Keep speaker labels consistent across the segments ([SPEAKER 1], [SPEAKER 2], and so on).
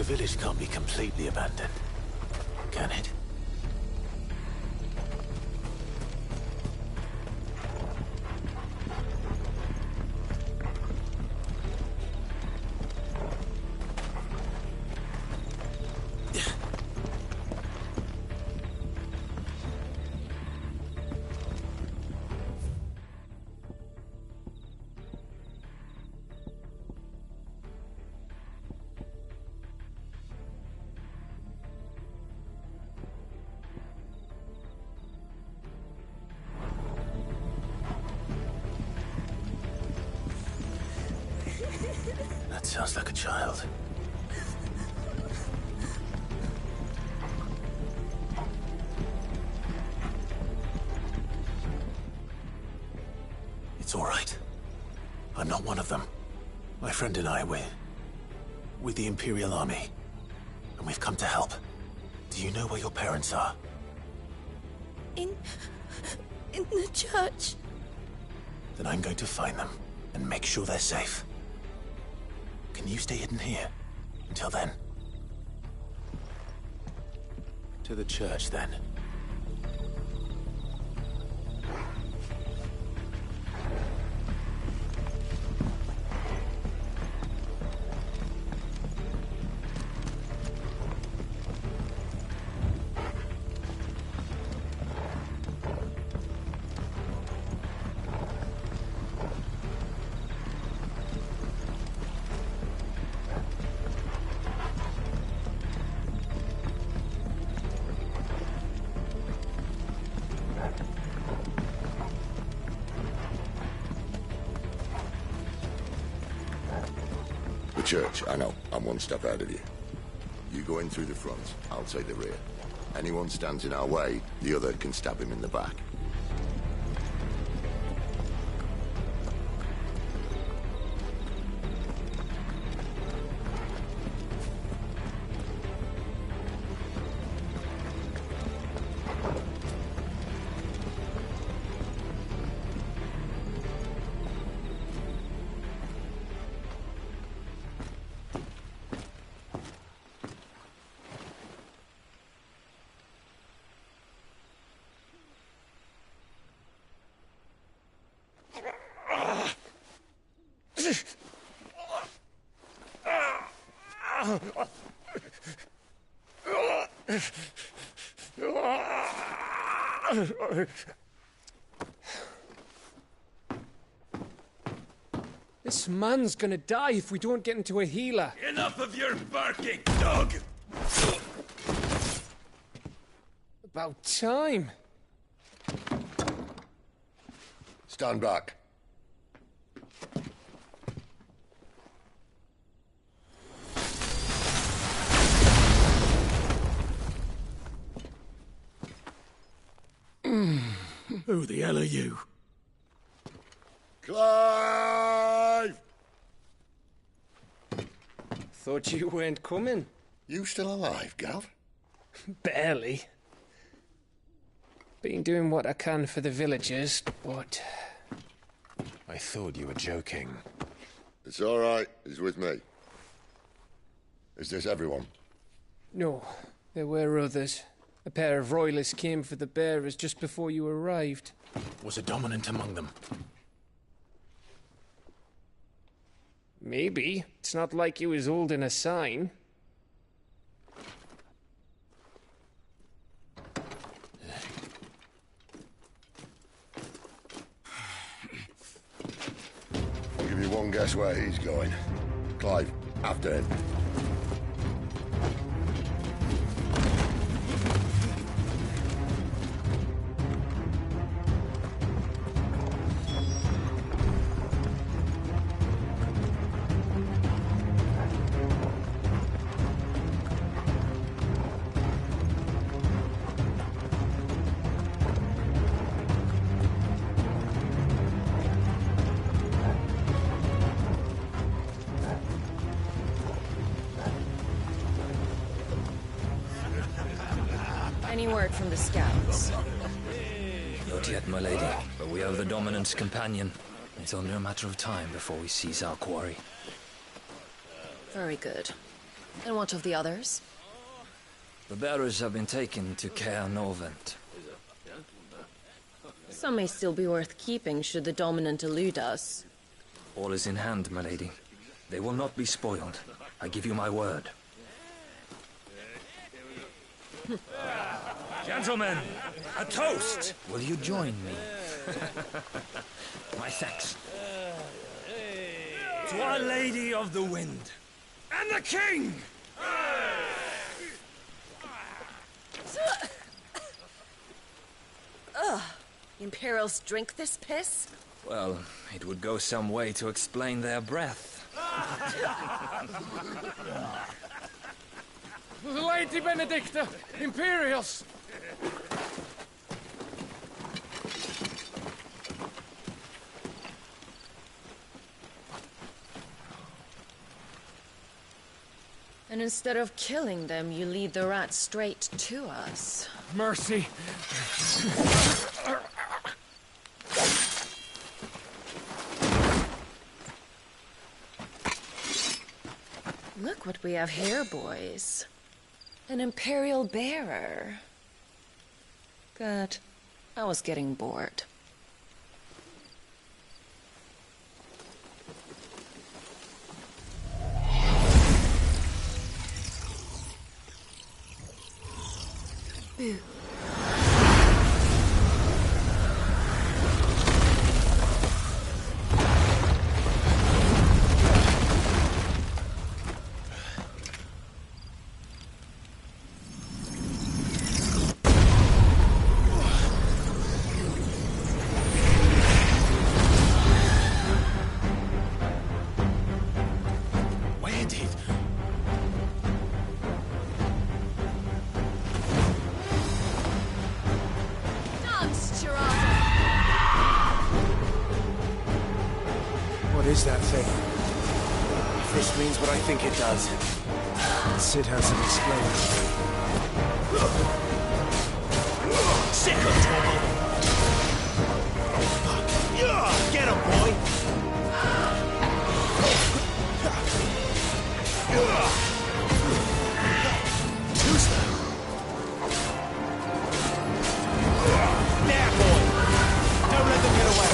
[SPEAKER 1] village can't be completely abandoned, can it? That sounds like a child. It's all right. I'm not one of them. My friend and I, we're with the Imperial Army. And we've come to help. Do you know where your parents are?
[SPEAKER 2] In the church.
[SPEAKER 1] Then I'm going to find them and make sure they're safe. Can you stay hidden here until then? To the church, then.
[SPEAKER 3] Church, I know. I'm one step ahead of you. You go in through the front, I'll take the rear. Anyone stands in our way, the other can stab him in the back.
[SPEAKER 4] This man's gonna die if we don't get into a healer.
[SPEAKER 5] Enough of your barking, dog!
[SPEAKER 4] About time.
[SPEAKER 3] Stand back.
[SPEAKER 5] Who the hell are you?
[SPEAKER 3] Clive!
[SPEAKER 4] Thought you weren't coming.
[SPEAKER 3] You still alive, Gav?
[SPEAKER 4] Barely. Been doing what I can for the villagers, but...
[SPEAKER 1] I thought you were joking.
[SPEAKER 3] It's all right. He's with me. Is this everyone?
[SPEAKER 4] No, there were others. A pair of royalists came for the bearers just before you arrived.
[SPEAKER 1] Was a dominant among them?
[SPEAKER 4] Maybe. It's not like he was holding a sign.
[SPEAKER 3] I'll give you one guess where he's going. Clive, after him.
[SPEAKER 2] Any word from the scouts?
[SPEAKER 6] Not yet, my lady, but we have the Dominant's companion. It's only a matter of time before we seize our quarry.
[SPEAKER 2] Very good. And what of the others?
[SPEAKER 6] The bearers have been taken to Caer Norvent.
[SPEAKER 2] Some may still be worth keeping should the Dominant elude us.
[SPEAKER 6] All is in hand, my lady. They will not be spoiled. I give you my word. Gentlemen, a toast! Will you join me? My thanks. To Our Lady of the Wind. And the King!
[SPEAKER 2] Imperials drink this piss?
[SPEAKER 6] Well, it would go some way to explain their breath.
[SPEAKER 4] Lady Benedicta! Imperials!
[SPEAKER 2] And instead of killing them, you lead the rats straight to us.
[SPEAKER 4] Mercy!
[SPEAKER 2] Look what we have here, boys. An Imperial bearer. Good. I was getting bored. Boo.
[SPEAKER 1] What is that thing? If this means what I think it does, Sid has to explain. Sick of trouble! Get him, boy! Too slow! There, boy! Don't let them get away!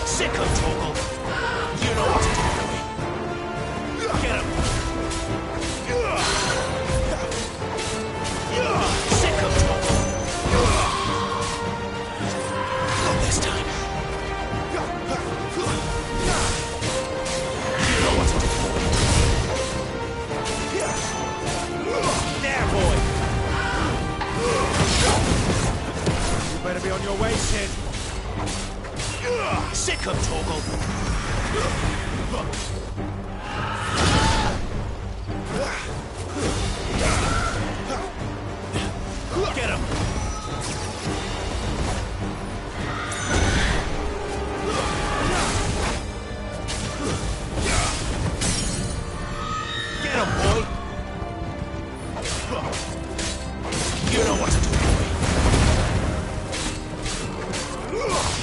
[SPEAKER 1] Sick of trouble! You know what to do to me! Get him! Sick of trouble! Not this time! You know what to do, boy! There, boy! You better be on your way, Sid! Sick of Torgal! Get him! Get him, boy! You know what to do, boy!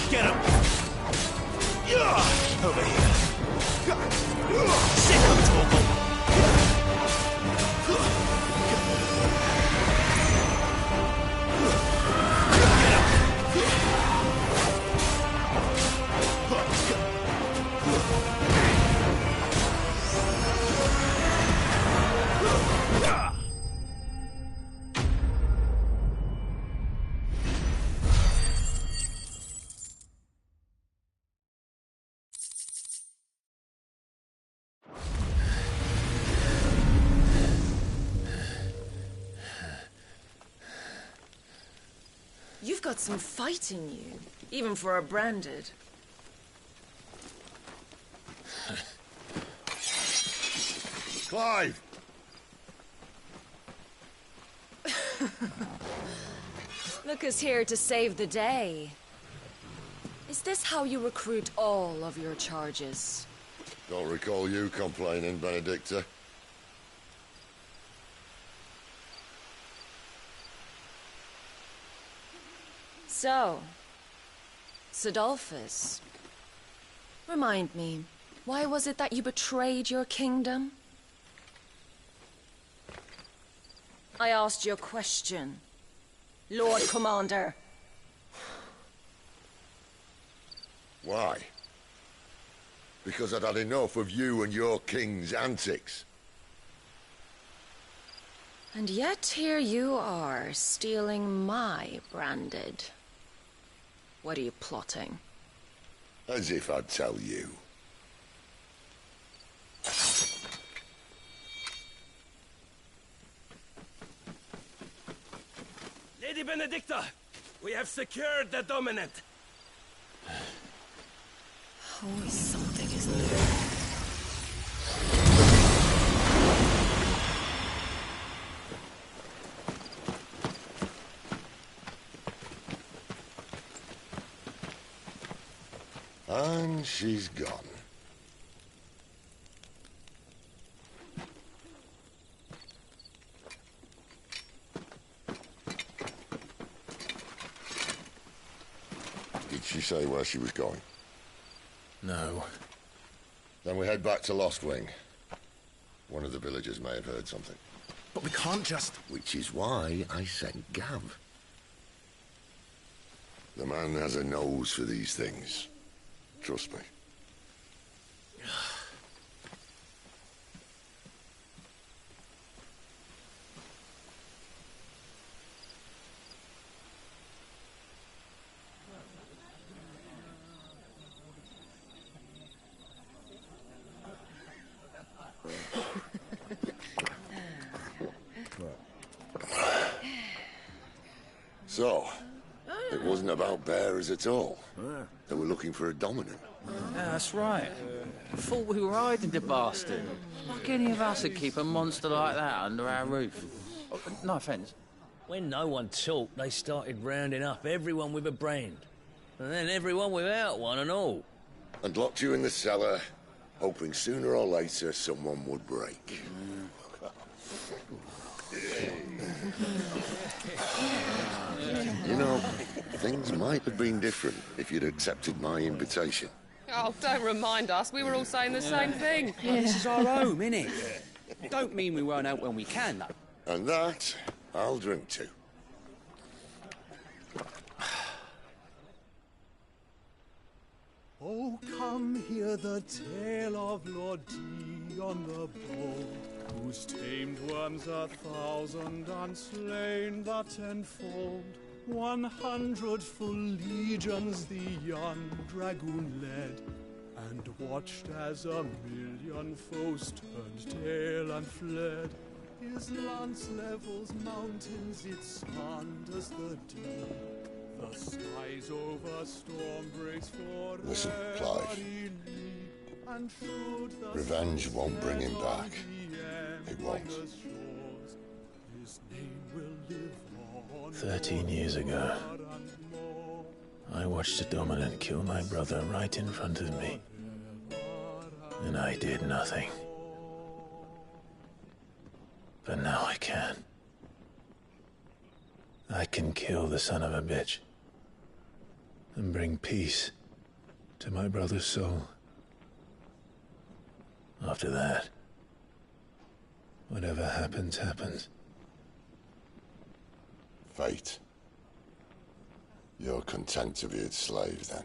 [SPEAKER 1] Get him! Over here. Sick of Torgal!
[SPEAKER 2] You've got some fight in you, even for a branded.
[SPEAKER 3] Clive!
[SPEAKER 2] Look here to save the day. Is this how you recruit all of your charges?
[SPEAKER 3] Don't recall you complaining, Benedicta.
[SPEAKER 2] So Adolphus. Remind me, why was it that you betrayed your kingdom? I asked you a question, Lord Commander.
[SPEAKER 3] Why? Because I'd had enough of you and your king's antics.
[SPEAKER 2] And yet here you are, stealing my branded. What are you plotting?
[SPEAKER 3] As if I'd tell you.
[SPEAKER 5] Lady Benedicta, we have secured the dominant.
[SPEAKER 2] Always something, isn't there?
[SPEAKER 3] And she's gone. Did she say where she was going?
[SPEAKER 1] No.
[SPEAKER 3] Then we head back to Lost Wing. One of the villagers may have heard something.
[SPEAKER 1] But we can't just...
[SPEAKER 3] Which is why I sent Gav. The man has a nose for these things. Trust me. So, it wasn't about bearers at all. They were looking for a dominant.
[SPEAKER 7] Yeah, that's right. Thought we were hiding the bastard. Like any of us would keep a monster like that under our roof. Oh, no offence.
[SPEAKER 6] When no one talked, they started rounding up everyone with a brand. And then everyone without one and all.
[SPEAKER 3] And locked you in the cellar, hoping sooner or later someone would break. You know, things might have been different if you'd accepted my invitation.
[SPEAKER 8] Oh, don't remind us. We were all saying the same thing.
[SPEAKER 9] This is our home, innit? Don't mean we won't out when we can, though.
[SPEAKER 3] And that, I'll drink to.
[SPEAKER 10] Oh, come hear the tale of Lord D on the bold, whose tamed worms 1,000 and slain the tenfold. 100 full legions the young dragoon led, and watched as 1,000,000 foes turned tail and fled. His lance levels mountains, it slanders the deep. The skies over storm breaks for
[SPEAKER 3] Listen, Clive.
[SPEAKER 10] and should the
[SPEAKER 3] Revenge won't bring him back. It won't.
[SPEAKER 10] His name will live on
[SPEAKER 1] 13 years ago, I watched a dominant kill my brother right in front of me. And I did nothing. But now I can. I can kill the son of a bitch and bring peace to my brother's soul. After that, whatever happens, happens.
[SPEAKER 3] Fate. You're content to be its slave, then?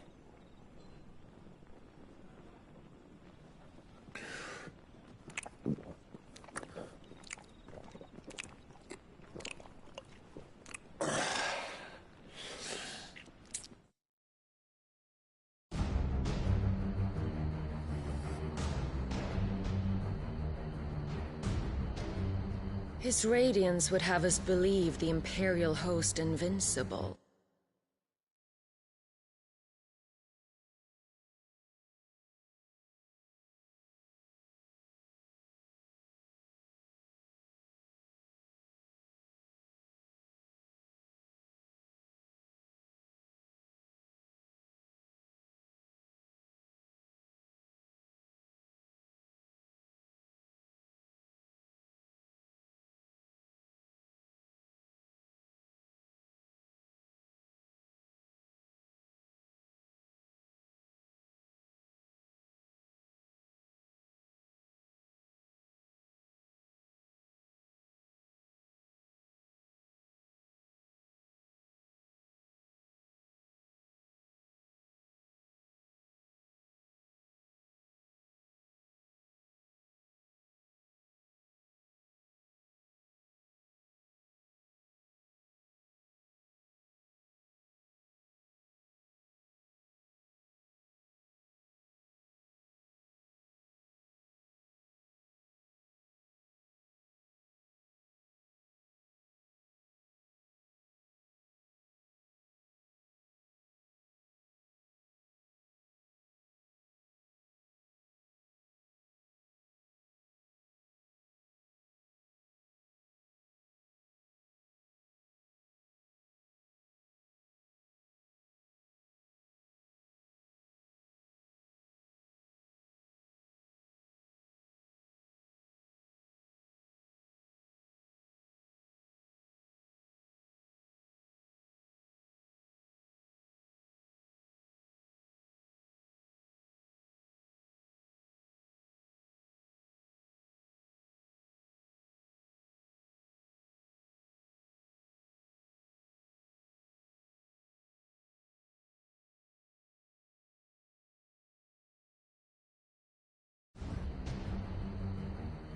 [SPEAKER 2] His radiance would have us believe the Imperial host invincible.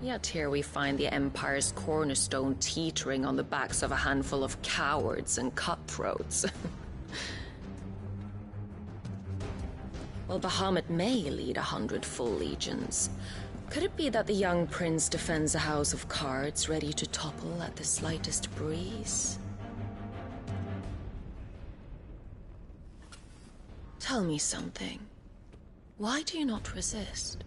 [SPEAKER 2] Yet here we find the Empire's cornerstone teetering on the backs of a handful of cowards and cutthroats. Well, Bahamut may lead 100 full legions. Could it be that the young prince defends a house of cards ready to topple at the slightest breeze? Tell me something. Why do you not resist?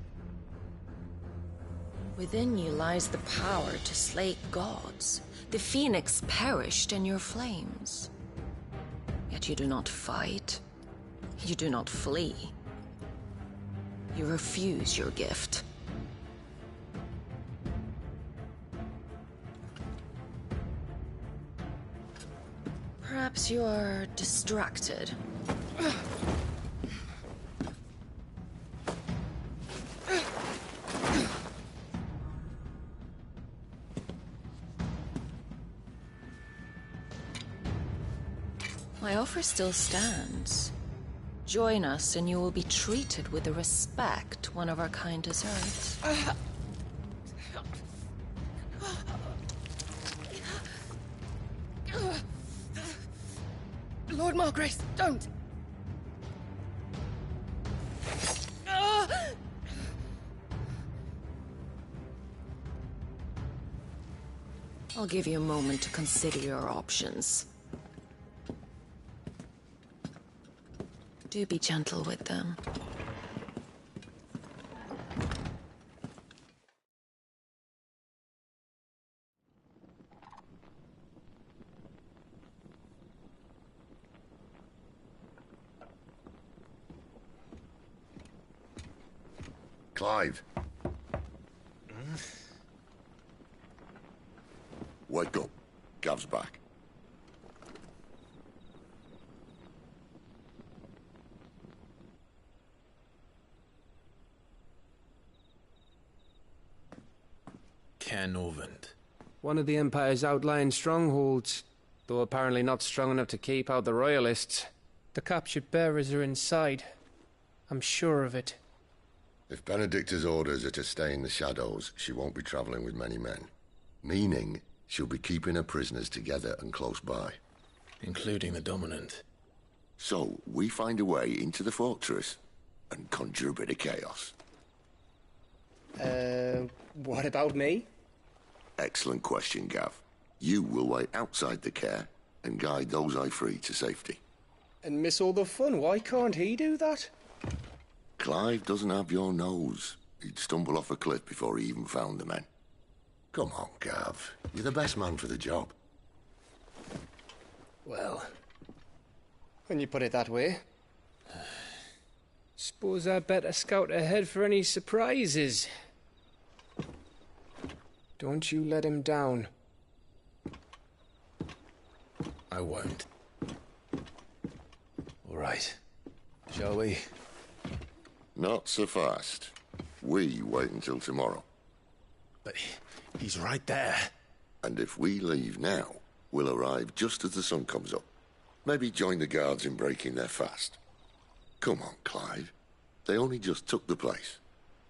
[SPEAKER 2] Within you lies the power to slay gods. The phoenix perished in your flames. Yet you do not fight. You do not flee. You refuse your gift. Perhaps you are distracted. My offer still stands. Join us and you will be treated with the respect one of our kind deserves.
[SPEAKER 8] Lord Margrace, don't!
[SPEAKER 2] I'll give you a moment to consider your options. Do be gentle with them.
[SPEAKER 3] Clive. Wake up. Gav's back.
[SPEAKER 1] Canovant.
[SPEAKER 4] One of the Empire's outlying strongholds, though apparently not strong enough to keep out the Royalists. The captured bearers are inside. I'm sure of it.
[SPEAKER 3] If Benedicta's orders are to stay in the shadows, she won't be traveling with many men. Meaning, she'll be keeping her prisoners together and close by.
[SPEAKER 1] Including the Dominant.
[SPEAKER 3] So, we find a way into the fortress and conjure a bit of chaos.
[SPEAKER 4] What about me?
[SPEAKER 3] Excellent question, Gav. You will wait outside the care and guide those I free to safety.
[SPEAKER 4] And miss all the fun. Why can't he do that?
[SPEAKER 3] Clive doesn't have your nose. He'd stumble off a cliff before he even found the men. Come on, Gav. You're the best man for the job.
[SPEAKER 4] Well, when you put it that way. Suppose I'd better scout ahead for any surprises. Don't you let him down.
[SPEAKER 1] I won't. All right. Shall we?
[SPEAKER 3] Not so fast. We wait until tomorrow.
[SPEAKER 1] But he's right there.
[SPEAKER 3] And if we leave now, we'll arrive just as the sun comes up. Maybe join the guards in breaking their fast. Come on, Clive. They only just took the place.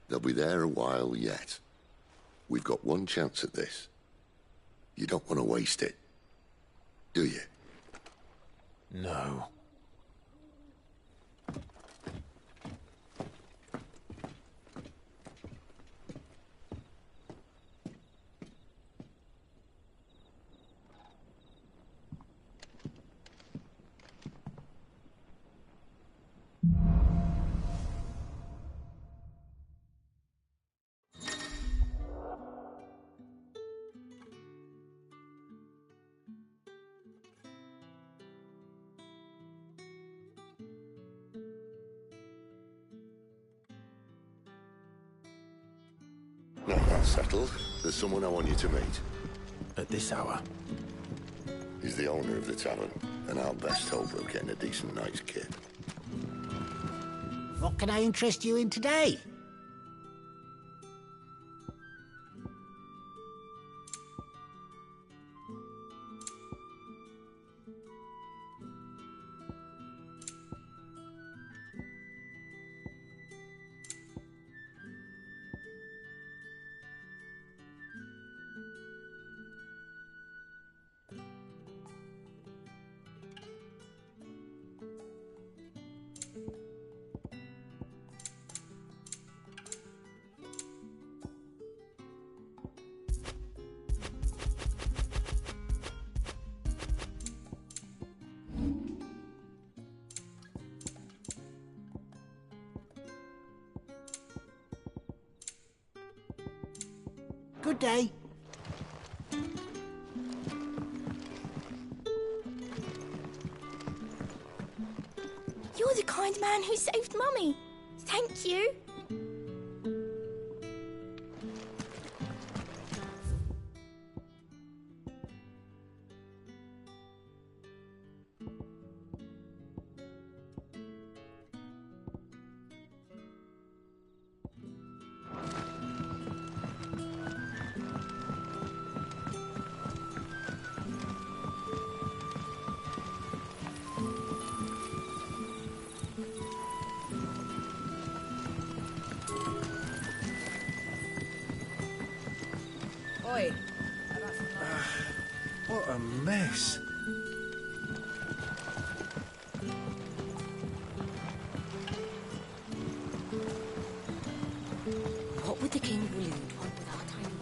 [SPEAKER 3] They'll be there a while yet. We've got one chance at this. You don't want to waste it, do you?
[SPEAKER 1] No.
[SPEAKER 3] Now that's settled. There's someone I want you to meet.
[SPEAKER 1] At this hour?
[SPEAKER 3] He's the owner of the tavern, and our best hope of getting a decent night's kit.
[SPEAKER 11] What can I interest you in today? Good day.
[SPEAKER 12] You're the kind man who saved Mummy. Thank you.
[SPEAKER 2] Oi.
[SPEAKER 1] What a mess.
[SPEAKER 12] What would the King of Waloed want with our tiny world?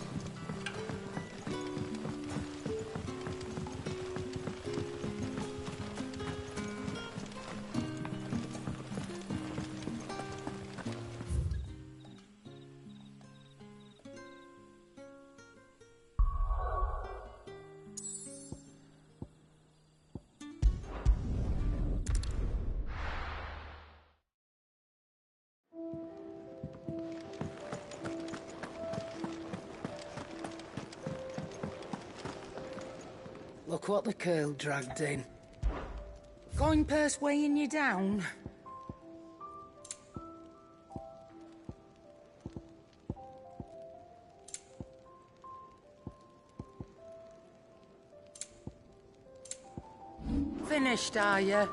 [SPEAKER 13] Look what the curl dragged in. Coin purse weighing you down? Finished, are you?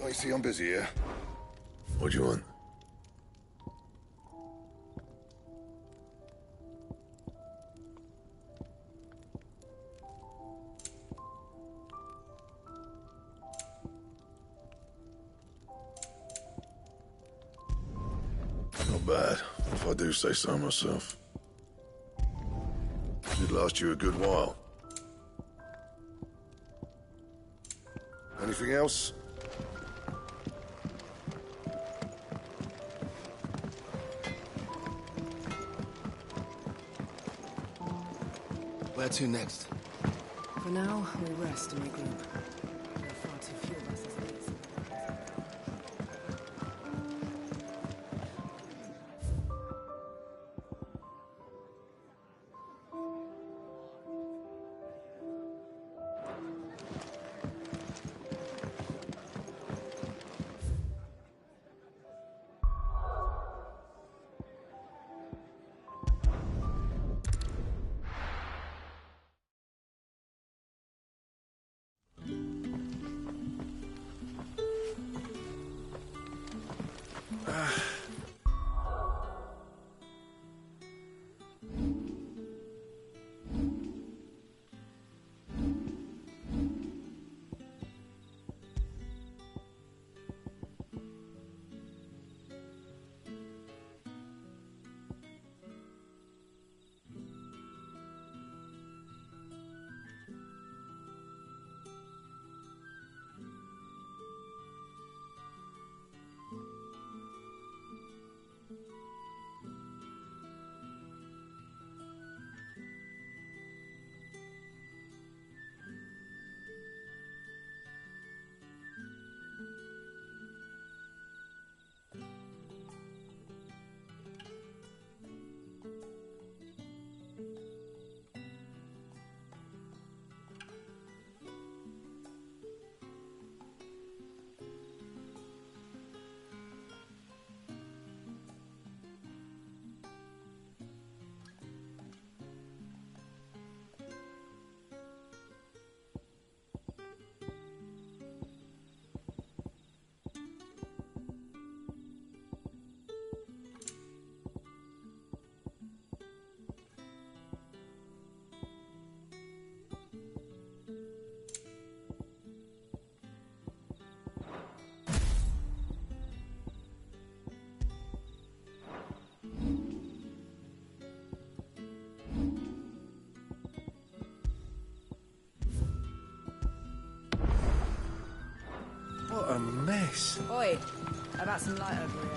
[SPEAKER 3] I see I'm busy here. What do you want? Not bad, if I do say so myself. Did last you a good while. Anything else?
[SPEAKER 14] Where to next?
[SPEAKER 13] For now, we rest and regroup. There are far too few of us as it is.
[SPEAKER 1] What a mess.
[SPEAKER 2] Oi.
[SPEAKER 13] How about some light over here?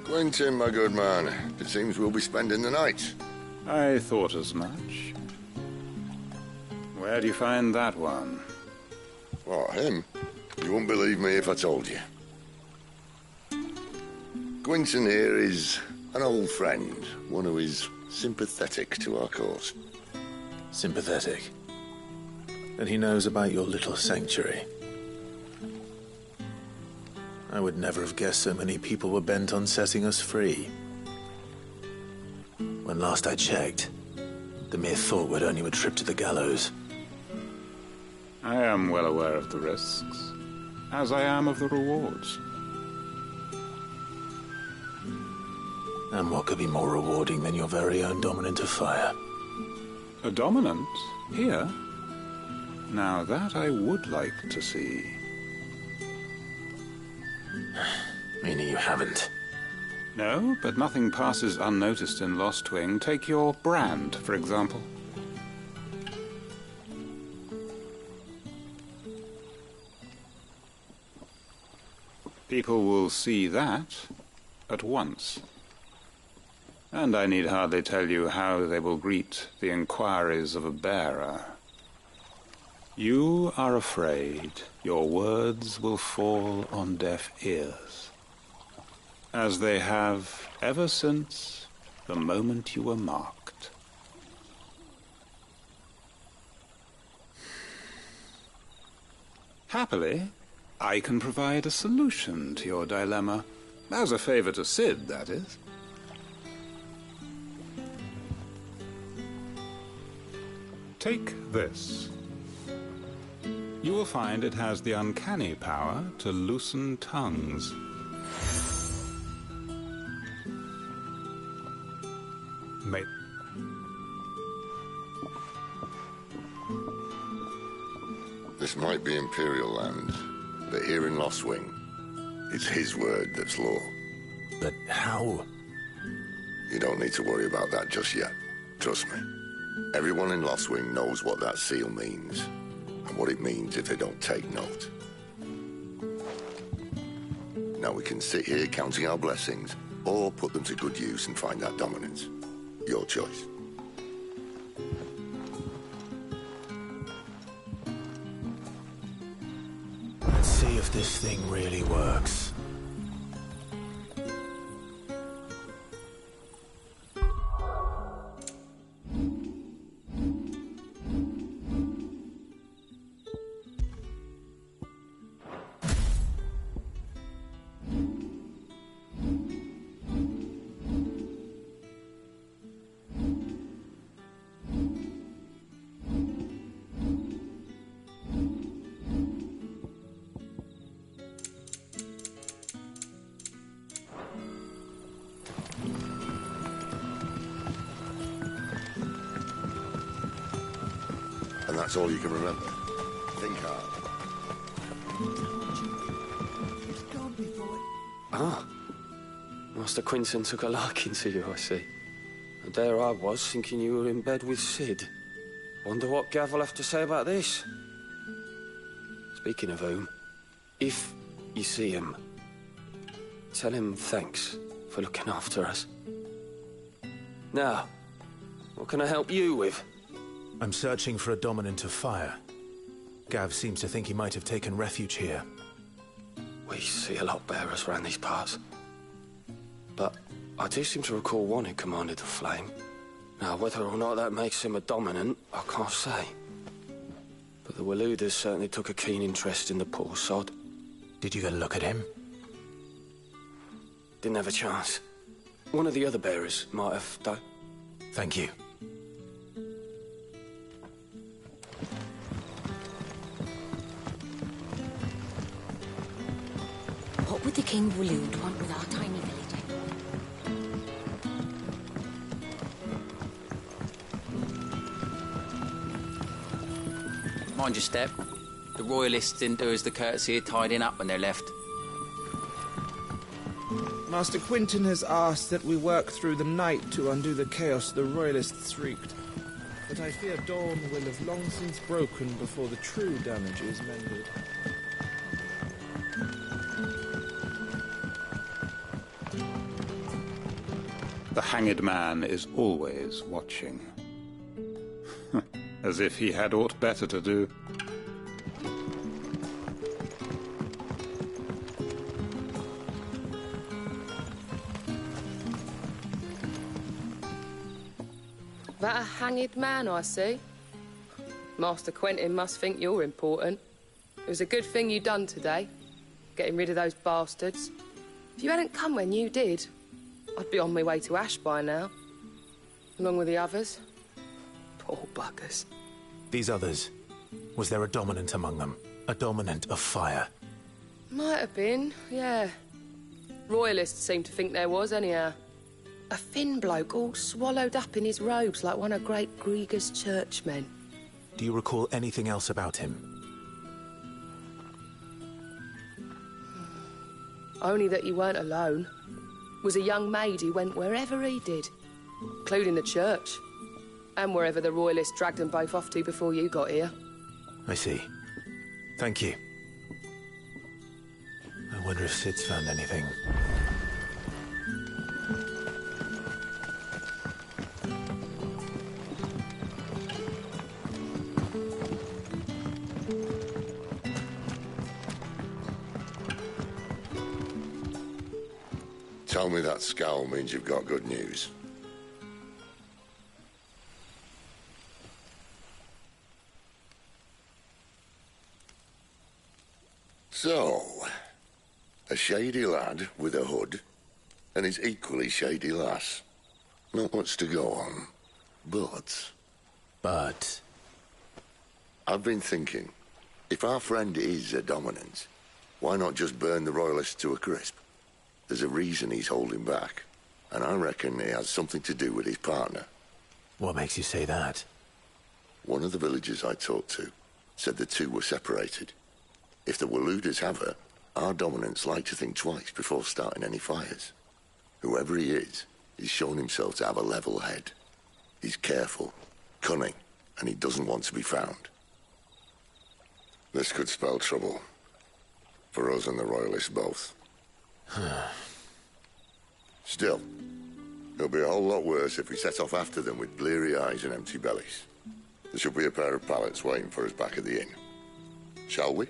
[SPEAKER 3] Quentin, my good man. It seems we'll be spending the night.
[SPEAKER 15] I thought as much. Where do you find that one?
[SPEAKER 3] What, him? You wouldn't believe me if I told you. Quentin here is an old friend, one who is sympathetic to our cause.
[SPEAKER 1] Sympathetic? And he knows about your little sanctuary. I would never have guessed so many people were bent on setting us free. When last I checked, the mere thought would earn you a trip to the gallows.
[SPEAKER 15] I am well aware of the risks, as I am of the rewards.
[SPEAKER 1] And what could be more rewarding than your very own dominant of fire?
[SPEAKER 15] A dominant? Here? Now that I would like to see.
[SPEAKER 1] Meaning you haven't?
[SPEAKER 15] No, but nothing passes unnoticed in Lost Wing. Take your brand, for example. People will see that at once. And I need hardly tell you how they will greet the inquiries of a bearer. You are afraid your words will fall on deaf ears, as they have ever since the moment you were marked. Happily, I can provide a solution to your dilemma, as a favor to Sid, that is. Take this. You will find it has the uncanny power to loosen tongues. Mate.
[SPEAKER 3] This might be Imperial land, but here in Lost Wing, it's his word that's law.
[SPEAKER 1] But how?
[SPEAKER 3] You don't need to worry about that just yet. Trust me. Everyone in Lost Wing knows what that seal means, and what it means if they don't take note. Now we can sit here counting our blessings, or put them to good use and find that dominance. Your choice.
[SPEAKER 1] Let's see if this thing really works.
[SPEAKER 3] That's all you can remember. Think hard.
[SPEAKER 16] Ah. Master Quinton took a liking to you, I see. And there I was, thinking you were in bed with Sid. Wonder what Gav will have to say about this. Speaking of whom, if you see him, tell him thanks for looking after us. Now, what can I help you with?
[SPEAKER 1] I'm searching for a dominant of fire. Gav seems to think he might have taken refuge here.
[SPEAKER 16] We see a lot bearers around these parts. But I do seem to recall one who commanded the flame. Now, whether or not that makes him a dominant, I can't say. But the Waluders certainly took a keen interest in the poor sod.
[SPEAKER 1] Did you get a look at him?
[SPEAKER 16] Didn't have a chance. One of the other bearers might have, though.
[SPEAKER 1] Thank you.
[SPEAKER 12] What would the King of Walud want with our tiny village?
[SPEAKER 7] Mind your step. The Royalists didn't do us the courtesy of tidying up when they left.
[SPEAKER 17] Master Quinton has asked that we work through the night to undo the chaos the Royalists wreaked. But I fear dawn will have long since broken before the true damage is mended.
[SPEAKER 15] The hanged man is always watching. As if he had aught better to do.
[SPEAKER 8] That a hanged man, I see. Master Quentin must think you're important. It was a good thing you done today, getting rid of those bastards. If you hadn't come when you did, I'd be on my way to Ash by now, along with the others. Poor buggers.
[SPEAKER 1] These others, was there a dominant among them? A dominant of fire?
[SPEAKER 8] Might have been, yeah. Royalists seem to think there was, anyhow. A thin bloke all swallowed up in his robes like one of Great Grieger's churchmen.
[SPEAKER 1] Do you recall anything else about him?
[SPEAKER 8] Only that he weren't alone. Was a young maid who went wherever he did, including the church. And wherever the Royalists dragged them both off to before you got here.
[SPEAKER 1] I see. Thank you. I wonder if Sid's found anything.
[SPEAKER 3] Tell me that scowl means you've got good news. So, a shady lad with a hood, and his equally shady lass. Not much to go on, but...
[SPEAKER 1] But?
[SPEAKER 3] I've been thinking, if our friend is a dominant, why not just burn the Royalists to a crisp? There's a reason he's holding back, and I reckon he has something to do with his partner.
[SPEAKER 1] What makes you say that?
[SPEAKER 3] One of the villagers I talked to said the two were separated. If the Waluders have her, our dominants like to think twice before starting any fires. Whoever he is, he's shown himself to have a level head. He's careful, cunning, and he doesn't want to be found. This could spell trouble. For us and the Royalists both. Still, it'll be a whole lot worse if we set off after them with bleary eyes and empty bellies. There should be a pair of pallets waiting for us back at the inn. Shall we?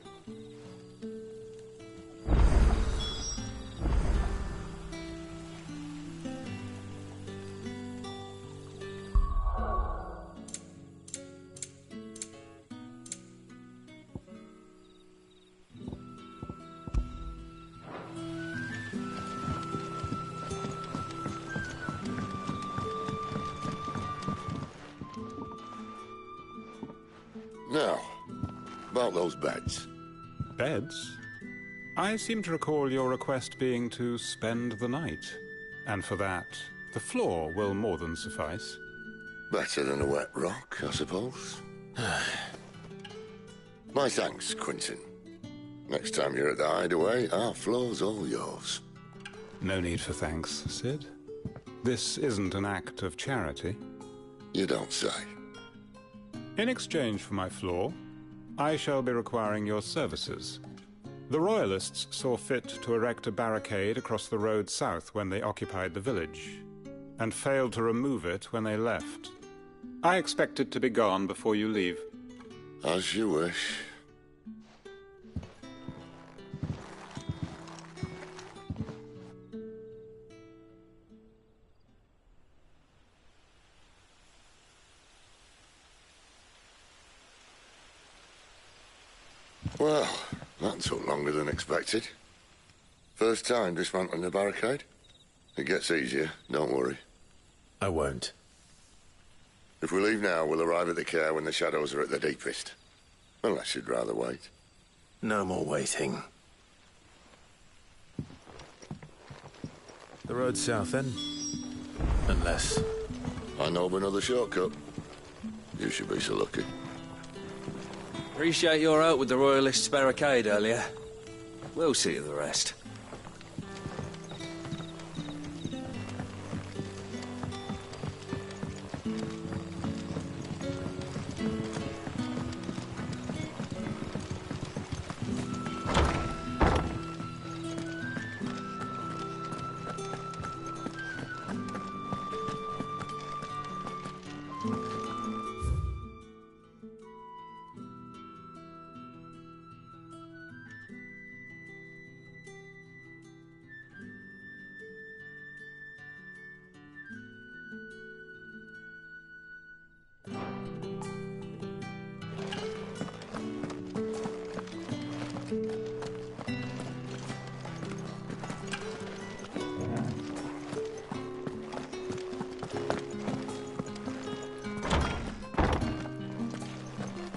[SPEAKER 3] Now, about those beds.
[SPEAKER 15] Beds? I seem to recall your request being to spend the night. And for that, the floor will more than suffice.
[SPEAKER 3] Better than a wet rock, I suppose. My thanks, Quentin. Next time you're at the Hideaway, our floor's all yours.
[SPEAKER 15] No need for thanks, Sid. This isn't an act of charity.
[SPEAKER 3] You don't say.
[SPEAKER 15] In exchange for my floor, I shall be requiring your services. The Royalists saw fit to erect a barricade across the road south when they occupied the village, and failed to remove it when they left. I expect it to be gone before you leave.
[SPEAKER 3] As you wish. Well, that took longer than expected. First time dismantling the barricade? It gets easier, don't worry.
[SPEAKER 1] I won't.
[SPEAKER 3] If we leave now, we'll arrive at the care when the shadows are at the deepest. Unless you'd rather wait.
[SPEAKER 1] No more waiting. The road south, then? Unless...
[SPEAKER 3] I know of another shortcut. You should be so lucky.
[SPEAKER 9] Appreciate your help with the Royalists' barricade earlier. We'll see to the rest.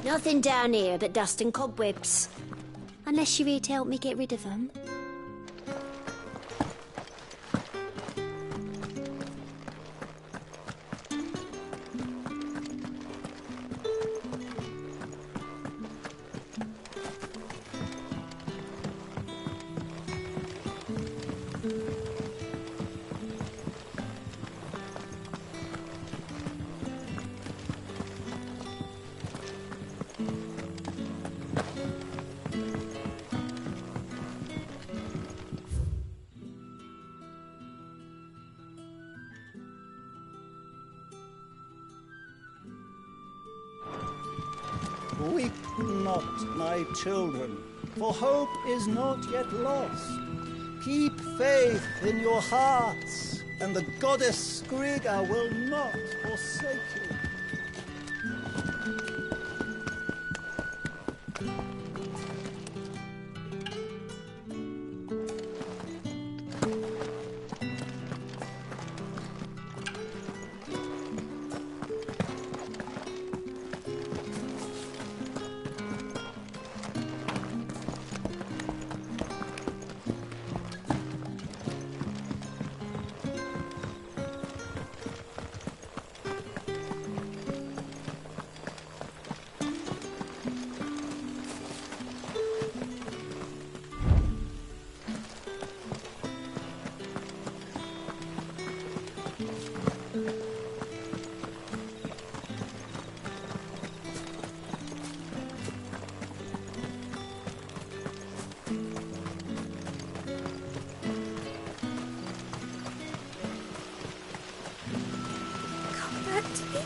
[SPEAKER 12] Nothing down here but dust and cobwebs. Unless you're here to help me get rid of them.
[SPEAKER 18] Weep not, my children, for hope is not yet lost. Keep faith in your hearts, and the goddess Skriga will not forsake you.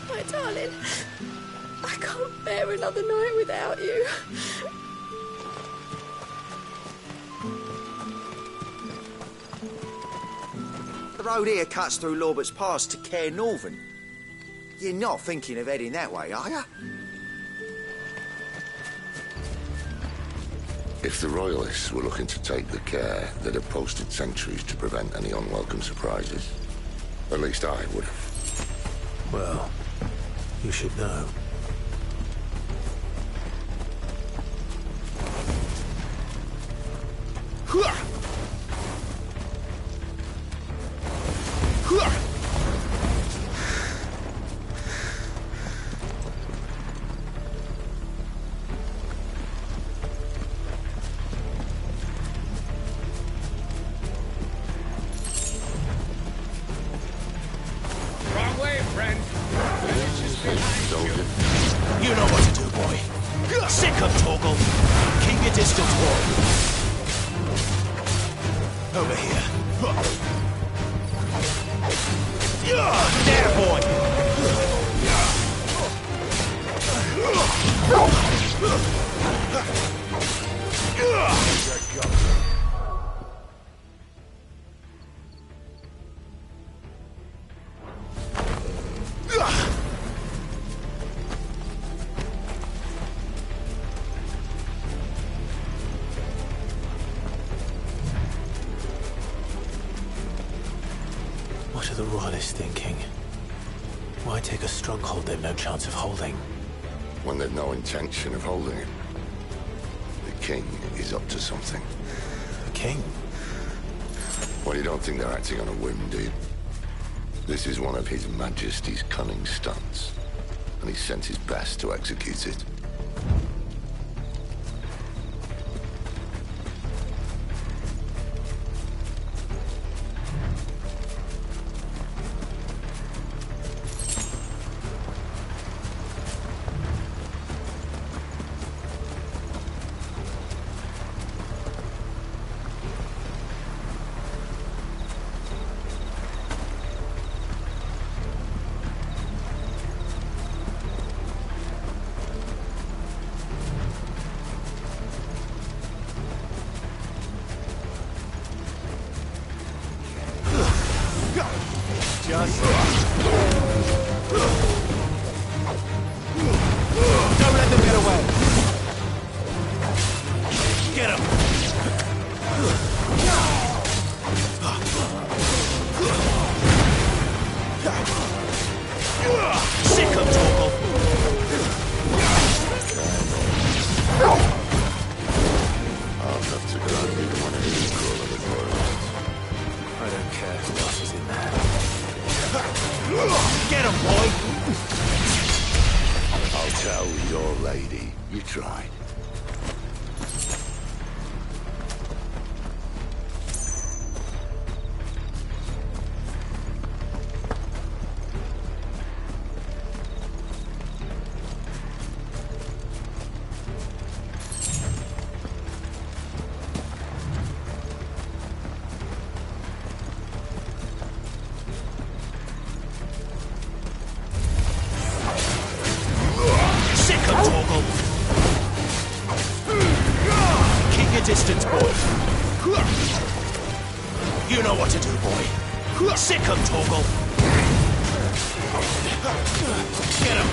[SPEAKER 12] My darling, I can't bear another night without you.
[SPEAKER 19] The road here cuts through Lorbert's Pass to Care Northern. You're not thinking of heading that way, are you?
[SPEAKER 3] If the Royalists were looking to take the care, they'd have posted sentries to prevent any unwelcome surprises. At least I would have.
[SPEAKER 1] Well, you should know. distance, boy. Over here. There, boy. What are the Royalists thinking? Why take a stronghold they've no chance of holding?
[SPEAKER 3] When they've no intention of holding it. The king is up to something.
[SPEAKER 1] The king?
[SPEAKER 3] Well, you don't think they're acting on a whim, do you? This is one of His Majesty's cunning stunts, and he's sent his best to execute it.
[SPEAKER 1] Just... Don't let them get away! Get him! Sick of Torgal!
[SPEAKER 3] I'll have to grab you one of these crawler with Royalists.
[SPEAKER 1] I don't care who else is in there. Get him, boy!
[SPEAKER 3] I'll tell your lady you tried.
[SPEAKER 1] Keep your distance, boy. You know what to do, boy. Sick him, Torgal. Get him.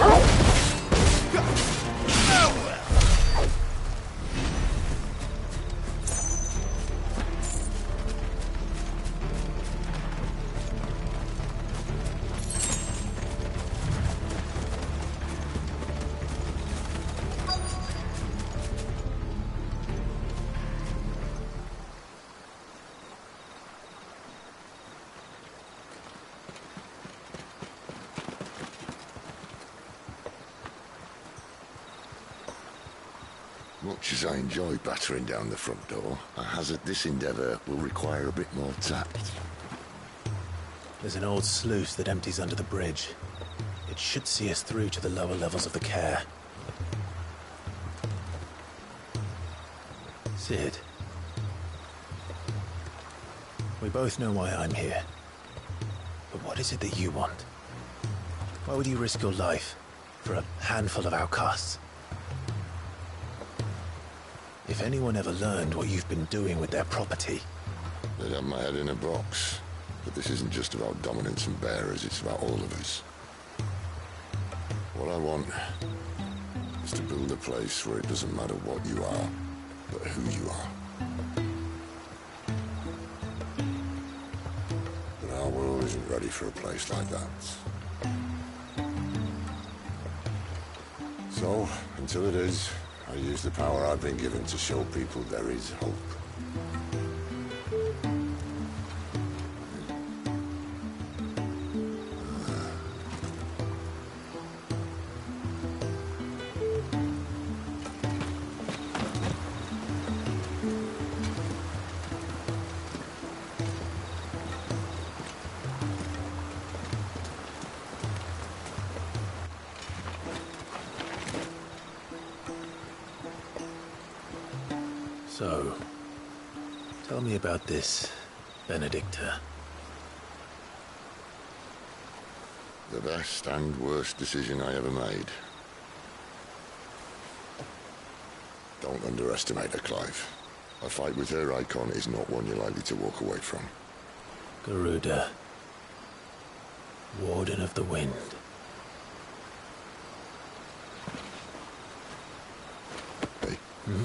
[SPEAKER 3] Much as I enjoy battering down the front door, I hazard this endeavour will require a bit more tact.
[SPEAKER 1] There's an old sluice that empties under the bridge. It should see us through to the lower levels of the care. Sid. We both know why I'm here. But what is it that you want? Why would you risk your life for a handful of outcasts? If anyone ever learned what you've been doing with their property...
[SPEAKER 3] They'd have my head in a box. But this isn't just about dominance and bearers, it's about all of us. What I want is to build a place where it doesn't matter what you are, but who you are. But our world isn't ready for a place like that. So, until it is, I use the power I've been given to show people there is hope.
[SPEAKER 1] So, tell me about this Benedicta.
[SPEAKER 3] The best and worst decision I ever made. Don't underestimate her, Clive. A fight with her icon is not one you're likely to walk away from.
[SPEAKER 1] Garuda. Warden of the Wind.
[SPEAKER 3] Hey.
[SPEAKER 1] Hmm?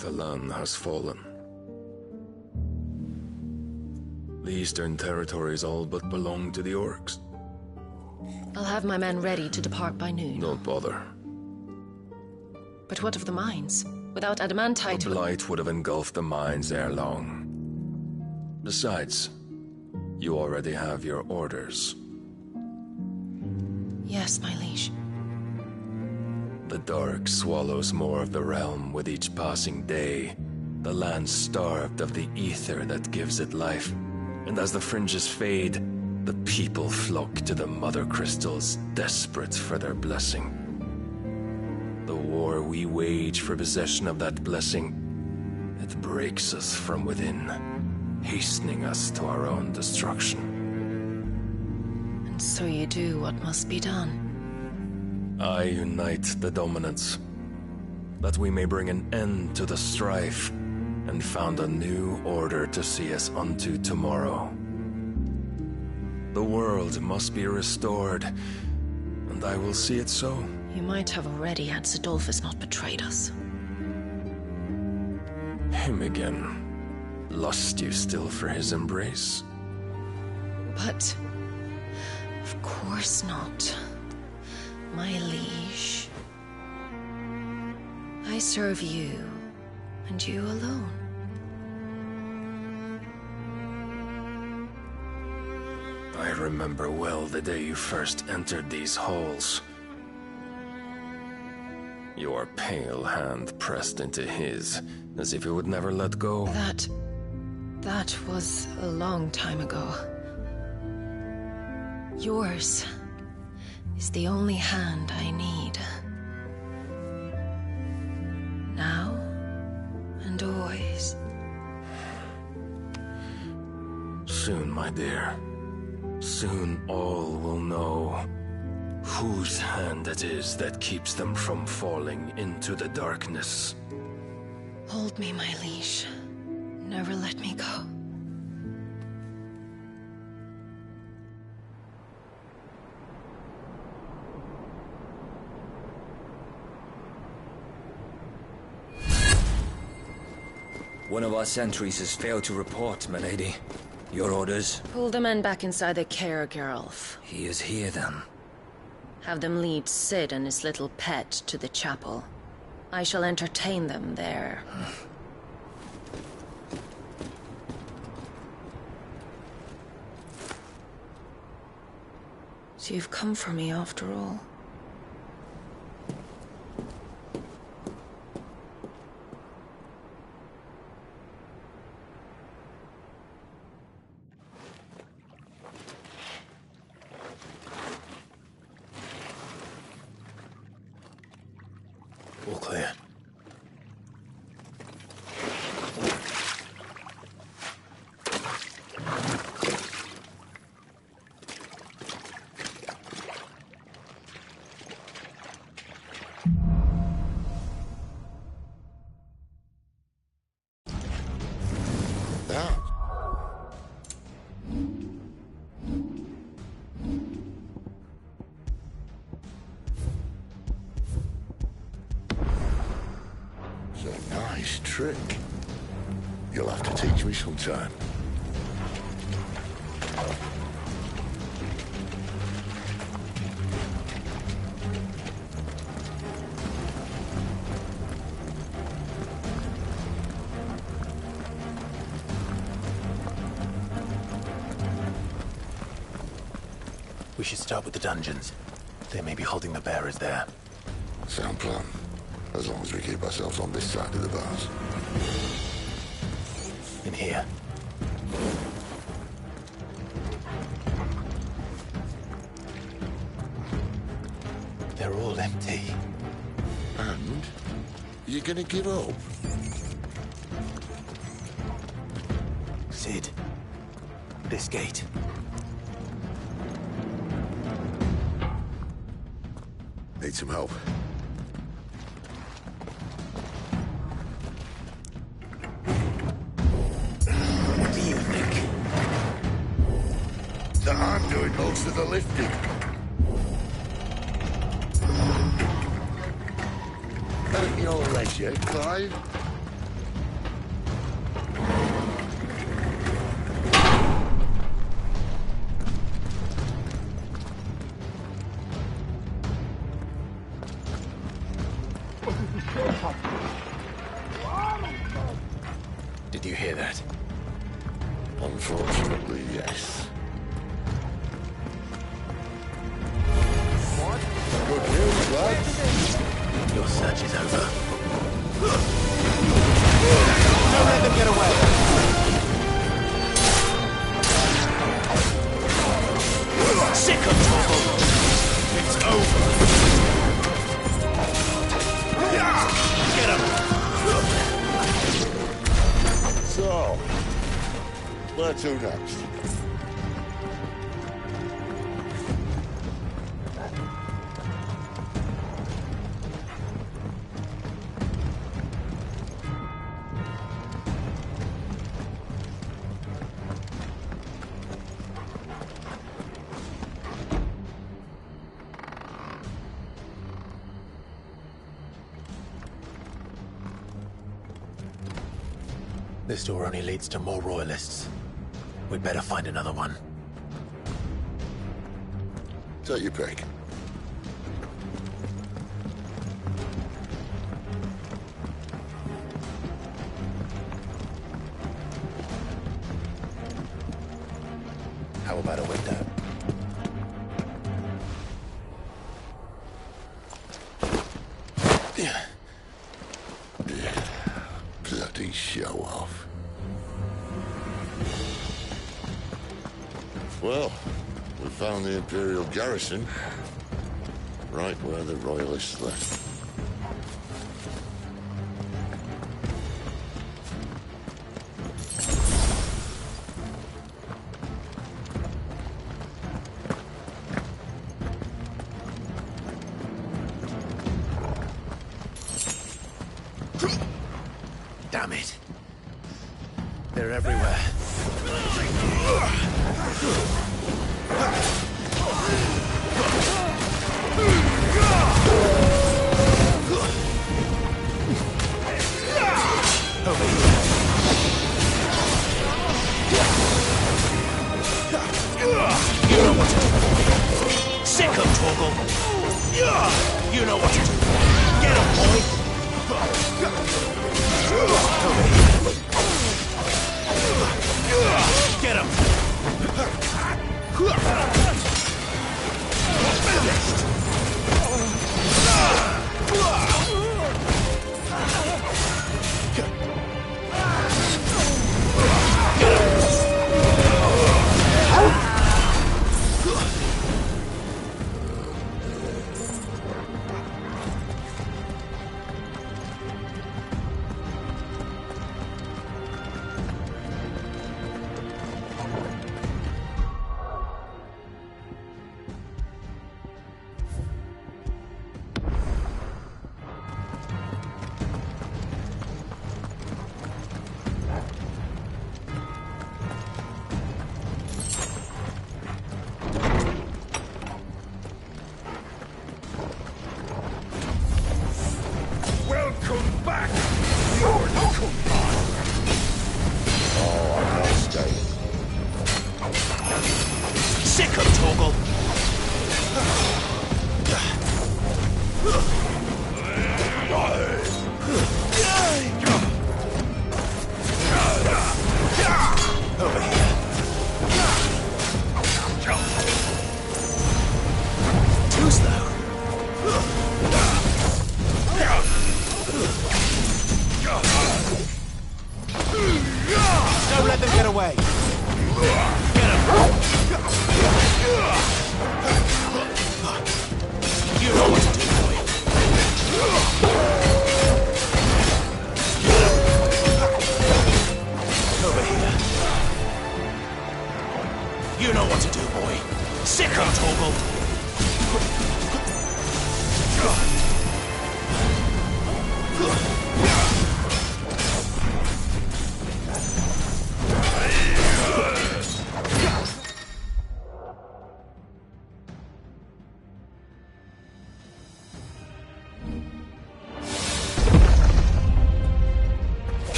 [SPEAKER 20] The land has fallen. The eastern territories all but belong to the orcs.
[SPEAKER 2] I'll have my men ready to depart by noon.
[SPEAKER 20] Don't bother.
[SPEAKER 2] But what of the mines? Without adamantite...
[SPEAKER 20] The blight would have engulfed the mines ere long. Besides, you already have your orders.
[SPEAKER 2] Yes, my liege.
[SPEAKER 20] The dark swallows more of the realm with each passing day. The land starved of the ether that gives it life. And as the fringes fade, the people flock to the mother crystals, desperate for their blessing. The war we wage for possession of that blessing, it breaks us from within, hastening us to our own destruction.
[SPEAKER 2] And so you do what must be done.
[SPEAKER 20] I unite the dominants, that we may bring an end to the strife, and found a new order to see us unto tomorrow. The world must be restored, and I will see it so.
[SPEAKER 2] You might have already had Zidolphus not betrayed us.
[SPEAKER 20] Him again. Lust you still for his embrace?
[SPEAKER 2] But... of course not. My liege. I serve you, and you alone.
[SPEAKER 20] I remember well the day you first entered these halls. Your pale hand pressed into his, as if it would never let go.
[SPEAKER 2] That was a long time ago. Yours is the only hand I need. Now and always.
[SPEAKER 20] Soon, my dear. Soon all will know whose hand it is that keeps them from falling into the darkness.
[SPEAKER 2] Hold me, my liege. Never let me go.
[SPEAKER 21] One of our sentries has failed to report, my lady. Your orders?
[SPEAKER 2] Pull the men back inside the care, Geralf.
[SPEAKER 21] He is here, then.
[SPEAKER 2] Have them lead Sid and his little pet to the chapel. I shall entertain them there. So you've come for me after all.
[SPEAKER 1] All clear.
[SPEAKER 3] this trick. You'll have to teach me sometime.
[SPEAKER 1] We should start with the dungeons. They may be holding the bearers there.
[SPEAKER 3] Sound plan. As long as we keep ourselves on this side of the bars.
[SPEAKER 1] In here. They're all empty.
[SPEAKER 3] And? You're gonna give up?
[SPEAKER 1] Sid. This gate.
[SPEAKER 3] Need some help.
[SPEAKER 1] What do you think?
[SPEAKER 3] That I'm doing most of the lifting. Hurt your legs yet, Clive?
[SPEAKER 1] Did you hear that?
[SPEAKER 3] Unfortunately, yes.
[SPEAKER 1] What?
[SPEAKER 3] Good news, lads.
[SPEAKER 1] Your search is over. Don't let them get away! Sick of trouble! It's over! Get him!
[SPEAKER 3] So, where to next?
[SPEAKER 1] This door only leads to more royalists. We'd better find another one.
[SPEAKER 3] Take your pick.
[SPEAKER 1] How about a window?
[SPEAKER 3] Bloody show off. Well, we found the Imperial garrison. Right where the Royalists left.
[SPEAKER 1] Damn it. They're everywhere. You know what to do. Sick of Torgal. You know what to do. Get him, boy. Get him. Sick 'em, Torgal. Over here. Too slow. Don't let them get away. Get him. You know what to do, boy. Over here. You know what to do, boy. Sick 'em, Torgal.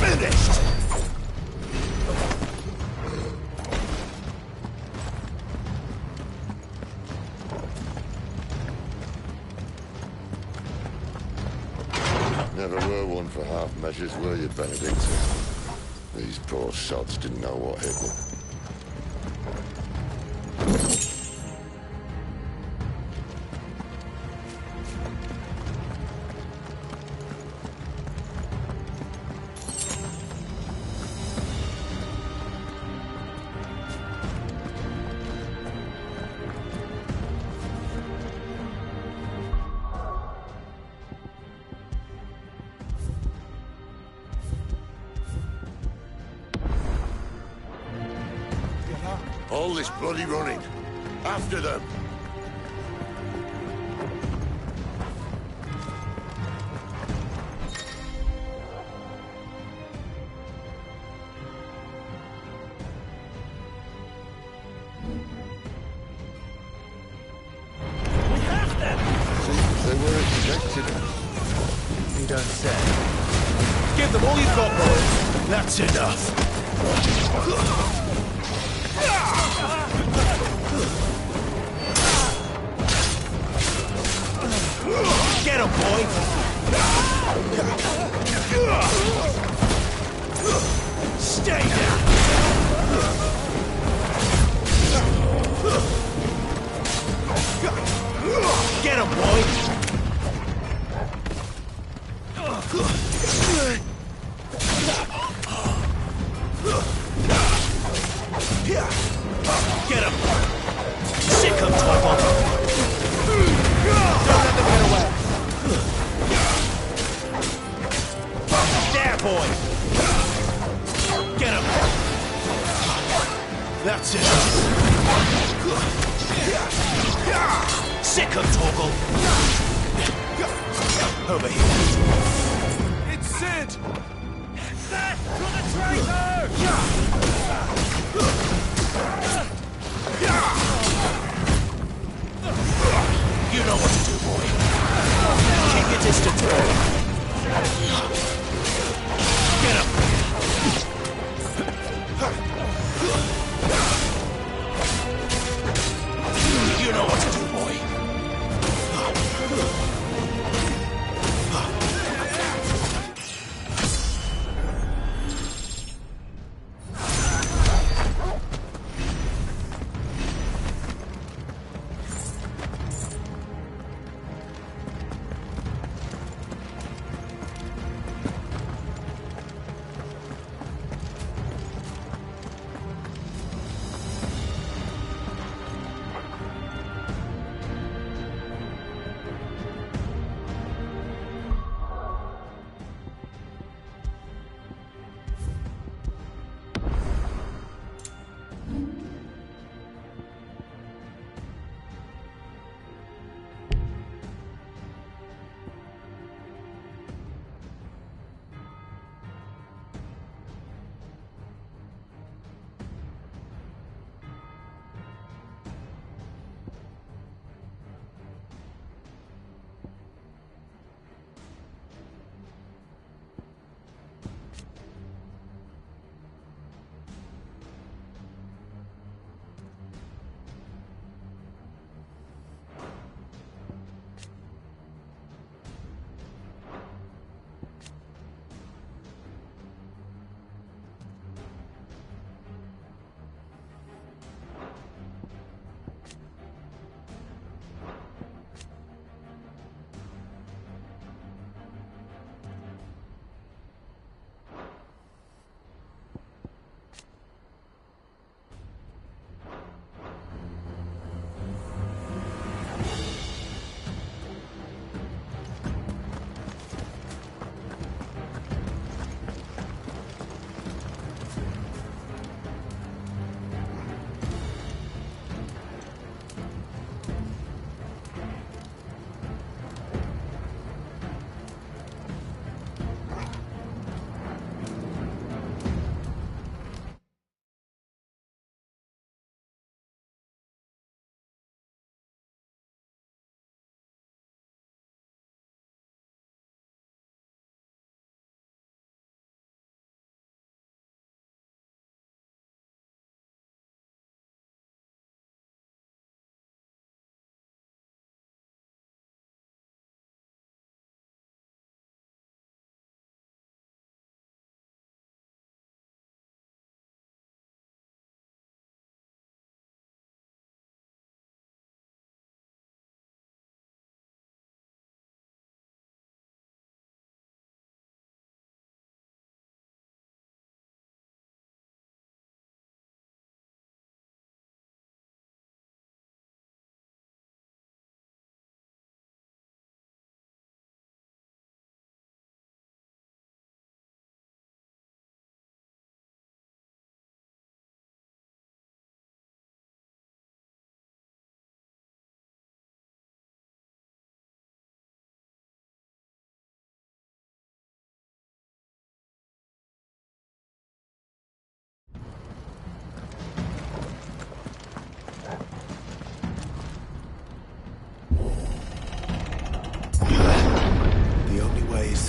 [SPEAKER 1] Finished!
[SPEAKER 3] Never were one for half measures, were you, Benedict? These poor sods didn't know what hit them. All this bloody running. After them.
[SPEAKER 1] We have them!
[SPEAKER 3] See, they were expecting us.
[SPEAKER 1] You don't say. Give them all you've got, boy. That's enough. Get him, boy! Stay down! Get him, boy! Get him! Sick him, Torgal! Don't let them get away! There, boy! Get him! That's it! Sick him, Torgal! Over here! It's Sid! That to the traitor! You know what to do, boy. Keep your distance, boy. Get him. You know what to do, boy.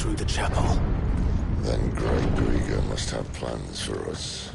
[SPEAKER 1] through the chapel.
[SPEAKER 3] Then Grey Grieger must have plans for us.